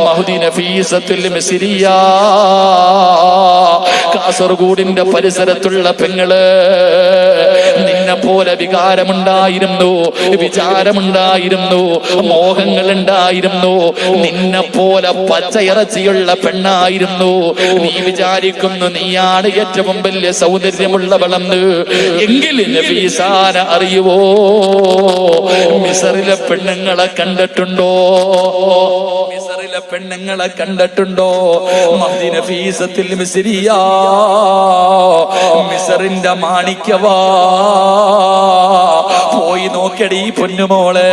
Mahdi Nafeesathul Misriya. കാസർഗോഡിന്റെ പരിസരത്തുള്ള പെങ്ങള്, നിന്നെ പോലെ വികാരമുണ്ടായിരുന്നു, വിചാരമുണ്ടായിരുന്നു, മോഹങ്ങളുണ്ടായിരുന്നു. നിന്നെ പോലെ പച്ചയിറച്ചിയുള്ള പെണ്ണായിരുന്നു. നീ വിചാരിക്കുന്നു നീയാണ് ഏറ്റവും വലിയ സൗന്ദര്യമുള്ളവളെന്ന്. എങ്കിലും നഫീസാന അറിയുവോ? മിസറിലെ പെണ്ണുങ്ങളെ കണ്ടിട്ടുണ്ടോ? മിസറിലെ പെണ്ണുങ്ങളെ കണ്ടിട്ടുണ്ടോ? മഹ്ദി നഫീസത്തുൽ മിസ്രിയ, മിസറിന്റെ മാണിക്യവാ. പോയി നോക്കടി പൊന്നുമോളെ.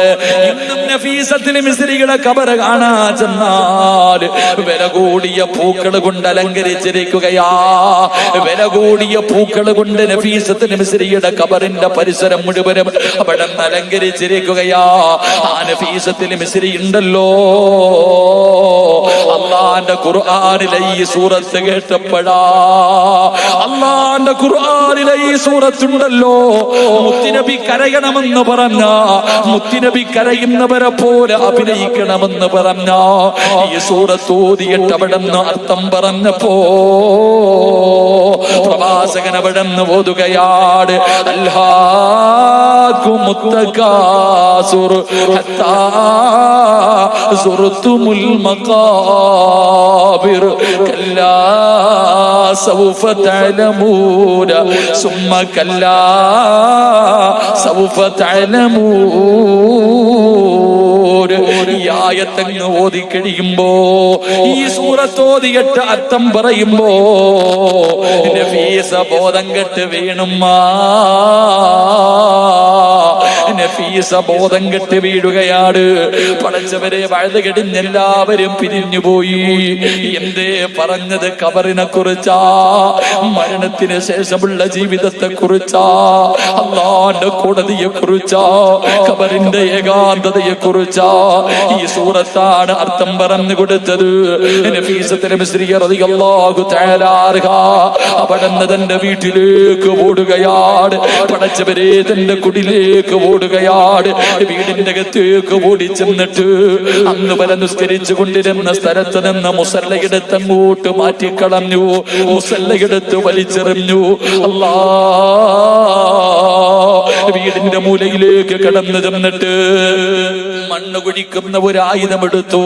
ഇന്നും നഫീസത്തുൽ മിസ്രിയുടെ ഖബർ കാണാൻ ചെന്നാൽ വില കൂടിയ പൂക്കൾ കൊണ്ട് അലങ്കരിച്ചിരിക്കുകയാ. വില കൂടിയ പൂക്കൾ കൊണ്ട് നഫീസത്തുൽ മിസ്രിയുടെ ഖബറിന്റെ പരിസരം മുഴുവനും അവിടെ അലങ്കരിച്ചിരിക്കുകയാ. ആ നഫീസത്തുൽ മിസ്രി ഉണ്ടല്ലോ, അള്ളാന്റെ ഖുർആനിലെ ഈ സൂറത്ത് കേട്ടപ്പോഴാ, അള്ളാന്റെ ഖുർആനിലെ ഈ സൂറത്തുണ്ടല്ലോ, മുത്തുനബി കരയണമെന്ന് പറഞ്ഞ, മുത്തുനബി കരയുന്നവരെ പോലെ അഭിനയിക്കണമെന്ന് പറഞ്ഞ ഈ സൂറത്ത് ഓതിയിട്ട് അവിടെന്ന് അർത്ഥം പറഞ്ഞപ്പോ പ്രവാചകൻ അവിടെന്ന് ഓതുകയാണ്, അൽഹാകുമുത്തകാസുർ ഹത്താ സുർതുമുൽ മഖാബിർ കല്ലാ സൗഫ തഅലമൂന സുമ്മ കല്ലാ സൗഫ തഅലമൂൻ. ഈ ആയത്തങ്ങ് ഓതി കഴിയുമ്പോ, ഈ സൂറത്ത് ഓതിയിട്ട് അർത്ഥം പറയുമ്പോ നഫീസ ബോധം കെട്ട് വീണുമ്മാ, നഫീസ ബോധം കെട്ട് വീഴുകയാണ്. പടച്ചവരെ, വഴുത് കെടിഞ്ഞെല്ലാവരും പിരിഞ്ഞുപോയി. എന്തേ പറഞ്ഞത്? ഖബറിനെ കുറിച്ചാ, മരണത്തിന് ശേഷമുള്ള ജീവിതത്തെ കുറിച്ചാ, അല്ലാഹുവിന്റെ കോടതിയെ കുറിച്ചാ, ഖബറിന്റെ ഏകാന്തതയെ കുറിച്ചാ ഈ സൂറത്താണ് അർത്ഥം പറഞ്ഞു കൊടുത്തത്. നഫീസത്തുൽ മിസ്രിയ റളിയല്ലാഹു തആല അൻഹ അവിടുന്ന് തന്റെ വീട്ടിലേക്ക് ഓടുകയാണ്. പടച്ചവരെ, തന്റെ കുടിലേക്ക് ഓടുകയാണ്. വീടിന്റെ അകത്തേക്ക് ഓടി ചെന്നിട്ട് അന്ന് വരെ നിസ്കരിച്ചു കൊണ്ടിരുന്ന സ്ഥലത്ത് നിന്ന് മുസല്ലയെടുത്ത് അങ്ങോട്ട് മാറ്റിക്കളഞ്ഞു, മുസല്ലയെടുത്ത് വലിച്ചെറിഞ്ഞു. വീടിന്റെ മൂലയിലേക്ക് കടന്നു ചെന്നിട്ട് മണ്ണ് കുഴിക്കുന്ന ഒരു ആയുധമെടുത്തു.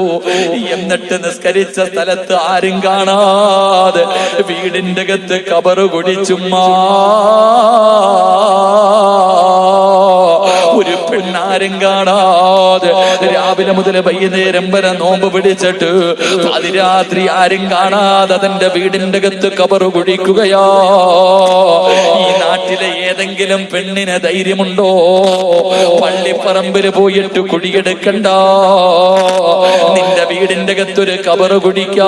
എന്നിട്ട് നിസ്കരിച്ച സ്ഥലത്ത് ആരും കാണാതെ വീടിന്റെ അകത്ത് ഖബർ കുഴിച്ചുമ്മാ. ഒരു പെണ്ണാരും കാണാതെ രാവിലെ മുതൽ വൈകുന്നേരം വരെ നോമ്പ് പിടിച്ചിട്ട് അതിരാത്രി ആരും കാണാതെ തന്റെ വീടിന്റെ അകത്ത് ഖബർ കുഴിക്കുകയാ. ഈ നാട്ടിലെ ഏതെങ്കിലും പെണ്ണിന് ധൈര്യമുണ്ടോ പള്ളിപ്പറമ്പില് പോയിട്ട് കുഴിയെടുക്കണ്ട, നിന്റെ വീടിന്റെ അകത്തൊരു ഖബർ കുഴിക്കാൻ?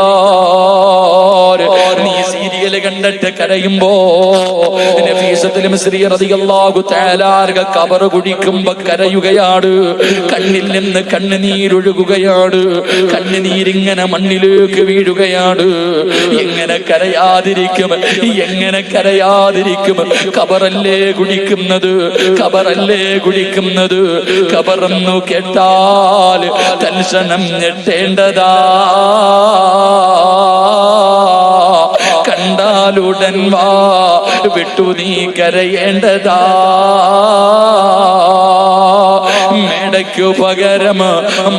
നീ സീരിയല് കണ്ടിട്ട് കരയുമ്പോ നഫീസത്തുൽ മിസ്രിയ റളിയല്ലാഹു തആല ഖബർ കുഴിക്കുമ്പോ കരയുകയാണ്. കണ്ണിൽ നിന്ന് കണ്ണുനീരൊഴുകുകയാണ്. കണ്ണുനീരിങ്ങനെ മണ്ണിലേക്ക് വീഴുകയാണ്. എങ്ങനെ കരയാതിരിക്കും? എങ്ങനെ കരയാതിരിക്കും? ഖബറല്ലേ കുഴിക്കുന്നത്, ഖബറല്ലേ കുഴിക്കുന്നത്. ഖബറെന്നു കേട്ടാൽ തൽക്ഷണം ഞെട്ടേണ്ടതാ, കണ്ടാലുടൻ വാ വിട്ടു നീ കരയേണ്ടതാ. മേടയ്ക്കു പകരം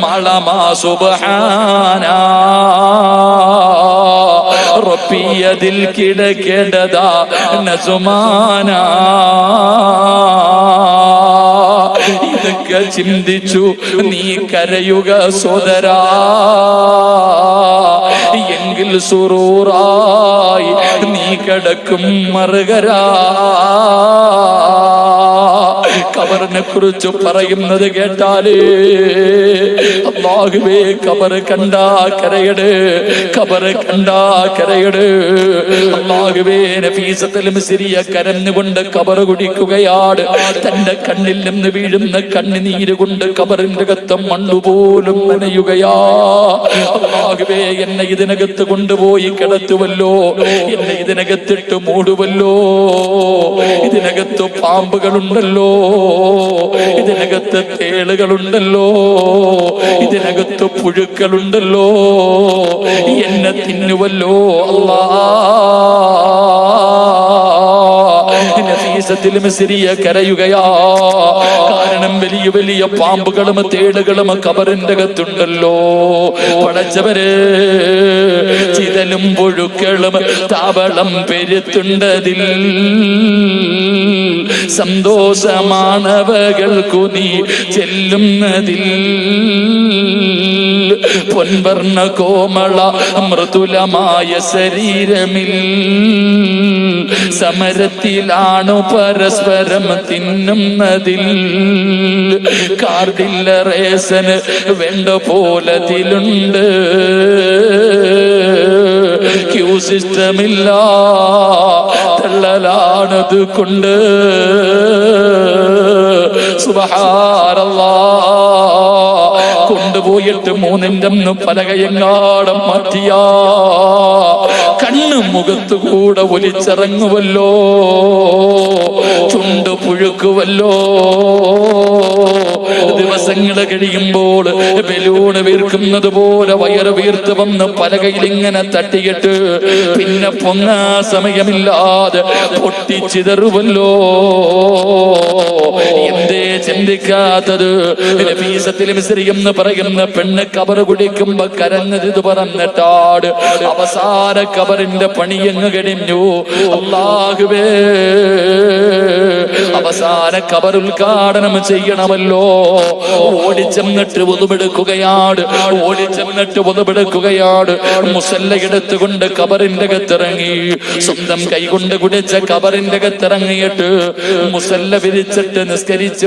മളമാ സുബ്ഹാന റബ്ബിയതിൽ കിടക്കേണ്ടതാ നസുമാന. ഇതൊക്കെ ചിന്തിച്ചു നീ കരയുക സോദരാ, എങ്കിൽ സുറൂറായി നീ കിടക്കും മറുകരാ. ഖബറിനെ കുറിച്ച് പറയുന്നത് കേട്ടാലേ അല്ലാഹുവേ, ഖബർ കണ്ടാ കരയട്, ഖബർ കണ്ടാ കരയട്. അല്ലാഹുവേ, നഫീസത്തുൽ മിസ്രിയ കരഞ്ഞുകൊണ്ട് ഖബർ കുടിക്കുകയാണ്. തന്റെ കണ്ണിൽ നിന്ന് വീഴുന്ന കണ്ണുനീര് കൊണ്ട് ഖബറിന്റെ അകത്ത് മണ്ണുപോലും നനയുകയാ. അല്ലാഹുവേ എന്നെ ഇതിനകത്ത് കൊണ്ടുപോയി കിടത്തുവല്ലോ, എന്നെ ഇതിനകത്തിട്ട് മൂടുവല്ലോ. ഇതിനകത്ത് പാമ്പുകളുണ്ടല്ലോ, ഇതിനകത്ത് തേളുകളുണ്ടല്ലോ, ഇതിനകത്ത് പുഴുക്കളുണ്ടല്ലോ, എന്നെ തിന്നുവല്ലോ അല്ലാ. നഫീസത്തുൽ മിസ്രിയ കരയുകയാ. കാരണം വലിയ വലിയ പാമ്പുകളും തേളുകളും ഖബറിന്റെ അകത്തുണ്ടല്ലോ. പടച്ചവരെ, ചിതലും പുഴുക്കളും താവളം പെരുത്തുണ്ടതിൽ സന്തോഷമാണവകൾക്കു നീ ചെല്ലുന്നതിൽ. പൊൻവർണ്ണ കോമള മൃദുലമായ ശരീരമിൽ സമരത്തിലാണു പരസ്പരം തിന്നുന്നതിൽ. കാർഡില്ല റേസന് വേണ്ട പോലതിലുണ്ട്, ക്യൂ സിസ്റ്റമില്ല തള്ളലാണത് കൊണ്ട്. സുബ്ഹാനല്ലാഹ്. കൊണ്ടുപോയിട്ട് 3 പലകയങ്ങാടം മാറ്റിയാ കണ്ണ് മുഖത്തുകൂടെ ഒലിച്ചിറങ്ങുവല്ലോ, ചുണ്ട് പുഴുക്കുവല്ലോ. ദിവസങ്ങൾ കഴിയുമ്പോൾ ബലൂണ് വീർക്കുന്നത് പോലെ വയറ് വീർത്ത് വന്ന് പലകയിൽ ഇങ്ങനെ തട്ടിയിട്ട് പിന്നെ പൊങ്ങാ സമയമില്ലാതെ പൊട്ടിച്ചിതറുവല്ലോ. എന്തേ ചിന്തിക്കാത്തത്? നഫീസത്തുൽ മിസ്രി എന്ന് പറയുന്ന പെണ്ണ് കബറ് കുടിക്കുമ്പോ കരഞ്ഞത് പറഞ്ഞിട്ടാട് അവസാന കബറിന്റെ പണിയങ്ങ് കഴിഞ്ഞു. അല്ലാഹുവേ, അവസാന കബർ ഉദ്ഘാടനം ചെയ്യണമല്ലോ. ഓടിച്ചെന്നിട്ട് ഒതുമെടുക്കുകയാണ്, ഓടിച്ചെന്നിട്ട് ഒതുമെടുക്കുകയാണ്. മുസല്ല എടുത്തുകൊണ്ട് കബറിന്റെ അകത്തിറങ്ങി, സ്വന്തം കൈകൊണ്ട് കുടിച്ച കബറിന്റെ അകത്തിറങ്ങിയിട്ട് മുസല്ല വിരിച്ചിട്ട് നിസ്കരിച്ച്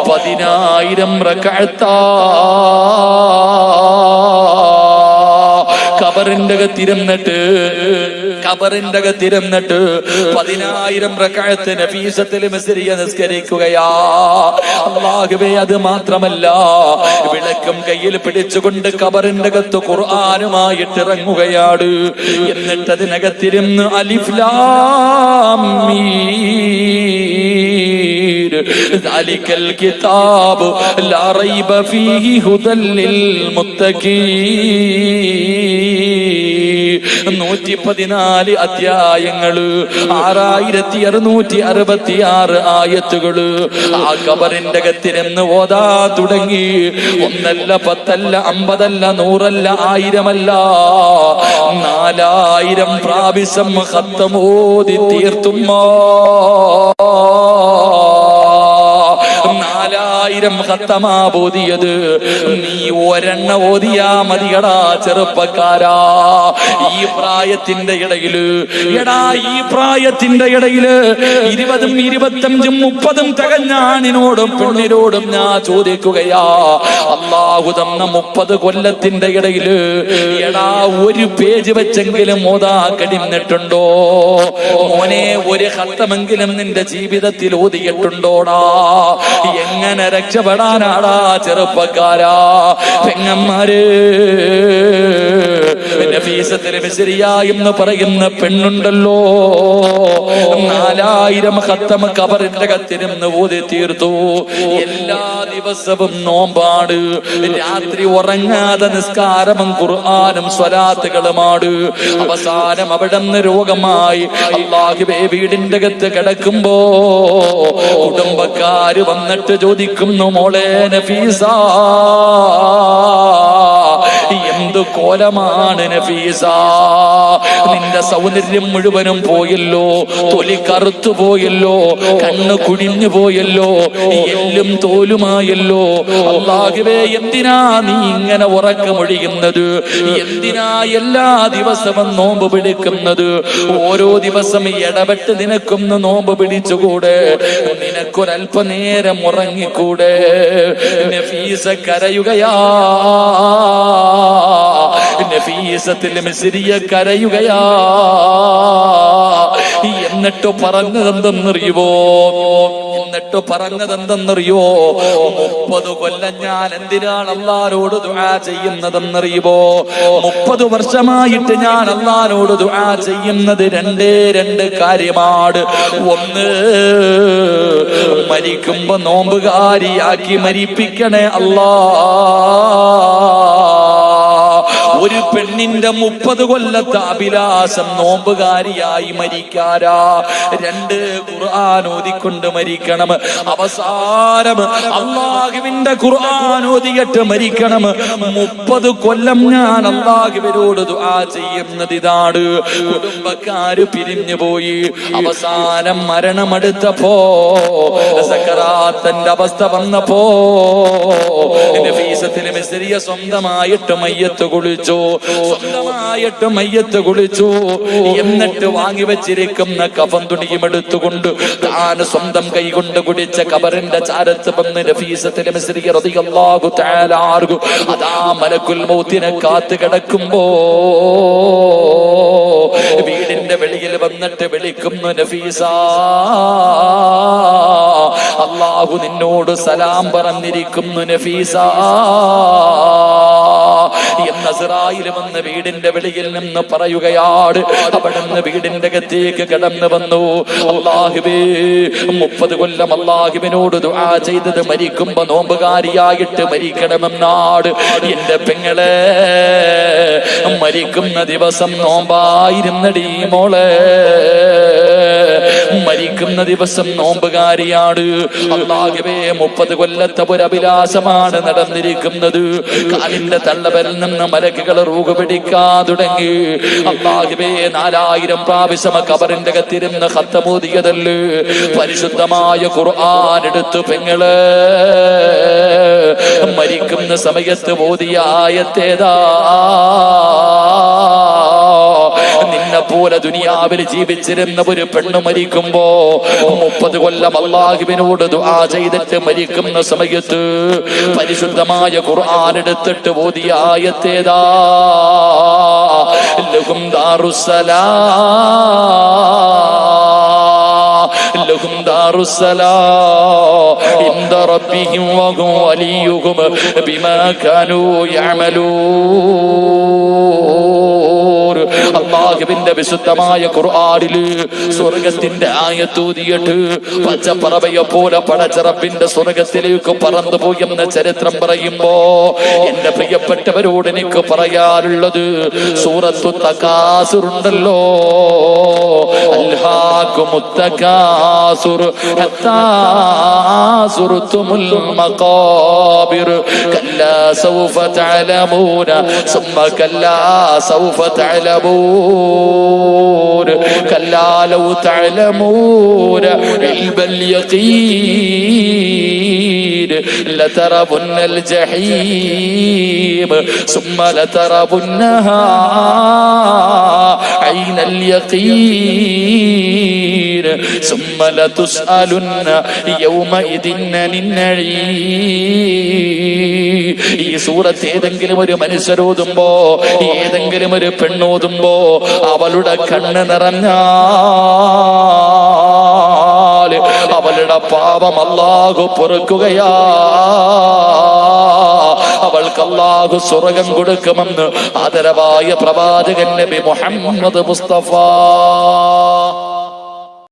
10,000 റക്അത്താ കബറിന്റെ അകത്തിരുന്നിട്ട് 10,000 റക്അത്ത് നഫീസത്തുൽ മിസ്രിയ നിസ്കരിക്കുകയാ. അല്ലാഹുവേ, അത് മാത്രമല്ല, വിളക്കും കയ്യിൽ പിടിച്ചുകൊണ്ട് കബറിന്റെ അകത്ത് ഖുർആനുമായിട്ട് ഇറങ്ങുകയാണ്. എന്നിട്ട് അതിനകത്തിരുന്ന് അലിഫ് ലാം മീം ദാലികൽ കിതാബ് ലാ റൈബ ഫീഹി ഹുദൽ ലിൽ മുത്തഖീൻ. 114 അധ്യായങ്ങള്, 6666 ആയത്തുകള് ആ കബറിന്റെ അകത്തിരുന്ന് ഓതാ തുടങ്ങി. 1 അല്ല 10 അല്ല 50 അല്ല 100 അല്ല 1000 അല്ല 4000 പ്രാവശ്യം ഖത്തം ഓതി തീർത്തുമ്മ. 4000 ഖത്തമാ ഓതിയത്. നീ ഒരെണ്ണ ഓതിയാ മതിയടാ ചെറുപ്പക്കാരാ. ഈ പ്രായത്തിന്റെ ഇടയില്, എടാ ഈ പ്രായത്തിന്റെ ഇടയില് 20, 25, 30 തികഞ്ഞ ആണിനോടും പെണ്ണിനോടും ഞാൻ ചോദിക്കുകയാ, അല്ലാഹു തന്ന 30 കൊല്ലത്തിന്റെ ഇടയില് എടാ ഒരു പേജ് വെച്ചെങ്കിലും ഓതാ കഴിഞ്ഞിട്ടുണ്ടോ? മോനെ, ഒരു ഖത്തമെങ്കിലും നിന്റെ ജീവിതത്തിൽ ഓതിയിട്ടുണ്ടോടാ? എങ്ങനെ രക്ഷപ്പെടാനാടാ ചെറുപ്പക്കാരാ? പെങ്ങന്മാര്, നഫീസത്തുൽ മിസ്രിയ എന്ന് പറയുന്ന പെണ്ണുണ്ടല്ലോ, 4000 ഖത്തം ഖബറിന്റെ അകത്തിരുന്ന് ഓതി തീർത്തു. എല്ലാ ദിവസവും നോമ്പാട്, രാത്രി ഉറങ്ങാതെ നിസ്കാരവും ഖുർആനും സ്വലാത്തുകളുമാണ്. അവസാനം അവിടുന്ന് രോഗമായി അല്ലാഹുവേ വീടിന്റെ അകത്ത് കിടക്കുമ്പോ കുടുംബക്കാര് വന്നിട്ട് ചോദിക്കുന്നു, മോളെ നഫീസ, എന്ത് കോലമാണ് നഫീസ, നിന്റെ സൗന്ദര്യം മുഴുവനും പോയല്ലോ, തൊലി കറുത്തു പോയല്ലോ, കണ്ണ് കുടിഞ്ഞു പോയല്ലോ, എല്ലും തോലുമായല്ലോ. അല്ലാഹുവേ, എന്തിനാ നീ ഇങ്ങനെ ഉറക്കമൊഴിയുന്നത്? എന്തിനാ എല്ലാ ദിവസവും നോമ്പ് പിടിക്കുന്നത്? ഓരോ ദിവസം ഇടപെട്ട് നിനക്കൊന്ന് നോമ്പ് പിടിച്ചുകൂടെ? നിനക്കൊരല്പനേരം ഉറങ്ങിക്കൂടെ? നഫീസ കരയുകയാ. നഫീസത്തുൽ മിസ്രിയ കരയുകയാ. എന്നിട്ട് പറഞ്ഞതെന്തെന്നറിയുവോ? 30 കൊല്ലം ഞാൻ എന്തിനാണ് അല്ലാഹുവോട് ദുആ ചെയ്യുന്നതെന്നറിയുവോ? 30 വർഷമായിട്ട് ഞാൻ അല്ലാഹുവോട് ദുആ ചെയ്യുന്നത് രണ്ട് കാര്യമാണ്. ഒന്ന്, മരിക്കുമ്പോ നോമ്പുകാരിയാക്കി മരിപ്പിക്കണേ അല്ലാ. ഒരു പെണ്ണിന്റെ 30 കൊല്ലത്തെ അഭിലാഷം നോമ്പുകാരിയായി മരിക്കാരാ. 2, ഖുർആൻ ഓതിക്കൊണ്ട് മരിക്കണം. അവസാനം അല്ലാഹുവിന്റെ ഖുർആൻ ഓതിയിട്ട് മരിക്കണം. 30 കൊല്ലം ഞാൻ അല്ലാഹുവിനോട് ദുആ ചെയ്യുന്നത് ഇതാണ്. കുടുംബക്കാര് പിരിഞ്ഞു പോയി, അവസാനം മരണമെടുത്തപ്പോ, സക്കറാത്തിന്റെ അവസ്ഥ വന്നപ്പോ നഫീസത്തുൽ മിസ്രിയ സ്വന്തമായിട്ട് മയ്യത്ത് കുളിച്ചു. എന്നിട്ട് വാങ്ങി വെച്ചിരിക്കുന്ന കഫൻ തുണിയും എടുത്തുകൊണ്ട് താൻ സ്വന്തം കൈകൊണ്ട് കുടിച്ച ഖബറിന്റെ ചാരത്ത് വന്ന് നഫീസത്തുൽ മിസ്രിയ റളിയല്ലാഹു തആല അൻഹു അതാ മലക്കുൽ മൗത്തിനെ കാത്തു കിടക്കുമ്പോ വീടിന്റെ വെളിയിൽ വന്നിട്ട് വിളിക്കുന്നു, നഫീസ, അല്ലാഹു നിന്നോട് സലാം പറഞ്ഞിരിക്കുന്നു നഫീസ എന്ന് അസ്റായീൽ വന്ന് വീടിന്റെ വെളിയിൽ നിന്ന് പറയുകയാണ്. അവിടുന്ന് വീടിന്റെ അകത്തേക്ക് കടന്നു വന്നു. അല്ലാഹുവേ, 30 കൊല്ലം അല്ലാഹുവിനോട് ദുആ ചെയ്തത് മരിക്കുമ്പോ നോമ്പുകാരിയായിട്ട് മരിക്കണമെന്നാണ്. എന്റെ പെങ്ങളെ, മരിക്കുന്ന ദിവസം നോമ്പായിരുന്നടി മോളെ, മരിക്കുന്ന ദിവസം നോമ്പുകാരിയാണ്. അല്ലാഹുവേ, 30 കൊല്ലത്തെ ഒരു അഭിലാഷമാണ് നടന്നിരിക്കുന്നത്. കാലിന്റെ തള്ളവരിൽ നിന്ന് മലക്കുകൾ റൂഹ് പിടിക്കാൻ തുടങ്ങി. അല്ലാഹുവേ, 4000 പ്രാവശ്യം ഖബറിന്റെ അകത്തിരുന്ന് ഖത്തമോദിയതല്ലേ പരിശുദ്ധമായ ഖുർആൻ എടുത്തു പെങ്ങളെ. മരിക്കുന്ന സമയത്ത് ഓതിയ ആയത്തേതാ? നിന്നെ പോലെ ദുനിയാവിൽ ജീവിച്ചിരുന്ന ഒരു പെണ്ണ് മരിക്കുമ്പോ 30 കൊല്ലം അല്ലാഹുവിനോട് ദുആ ചെയ്തിട്ട് മരിക്കുന്ന സമയത്ത് പരിശുദ്ധമായ ഖുർആൻ എടുത്തിട്ട് ഓതിയ ആയത്തേതാ? ലഹും ദാറുസ്സലാം ഇൻദ റബ്ബിഹിം വഹും വലിയുഹും ബിമാ കാനൂ യഅമലൂൻ. അല്ലാഹുവിന്റെ വിശുദ്ധമായ ഖുർആനിൽ സ്വർഗ്ഗത്തിന്റെ ആയത്തൂതിയിട്ട് പച്ചപ്പറവയെ പോലെ പടച്ച റബ്ബിന്റെ സ്വർഗ്ഗത്തിലേക്ക് പറന്നു പോയെന്ന ചരിത്രം പറയുമ്പോ എന്റെ പ്രിയപ്പെട്ടവരോട് എനിക്ക് പറയാനുള്ളത്, സൂറത്തു തകാസുർ ഉണ്ടല്ലോ, അൽഹാകുമുത് തകാസുർ ഹത്താ സുർതുമുൽ മഖാബിർ കല്ലാ സൗഫ തഅലമൂന സുമ്മ കല്ലാ സൗഫ തഅലമൂൻ കല്ലാ ലൗ തഅലമൂന ഇൽബൽ യഖീൻ ലതറവുന്നൽ ജഹീം സുമ്മ ലതറവുന്നഹാ ഐനൽ യഖീൻ സുമ്മ ലതുസ്അലുന്ന യൗമഇദിൻ അനിൻ നഈം. ഈ സൂറത്ത് ഏതെങ്കിലും ഒരു മനുഷ്യരോതുമ്പോ, ഏതെങ്കിലും ഒരു പെണ്ണോതുമ്പോ അവളുടെ കണ്ണ് നിറഞ്ഞാൽ അവളുടെ പാപം അല്ലാഹു പൊറുക്കുകയാ. അവൾക്ക് അല്ലാഹു സ്വർഗ്ഗം കൊടുക്കുമെന്ന് ആദരവായ പ്രവാചകൻ നബി മുഹമ്മദ് മുസ്തഫ.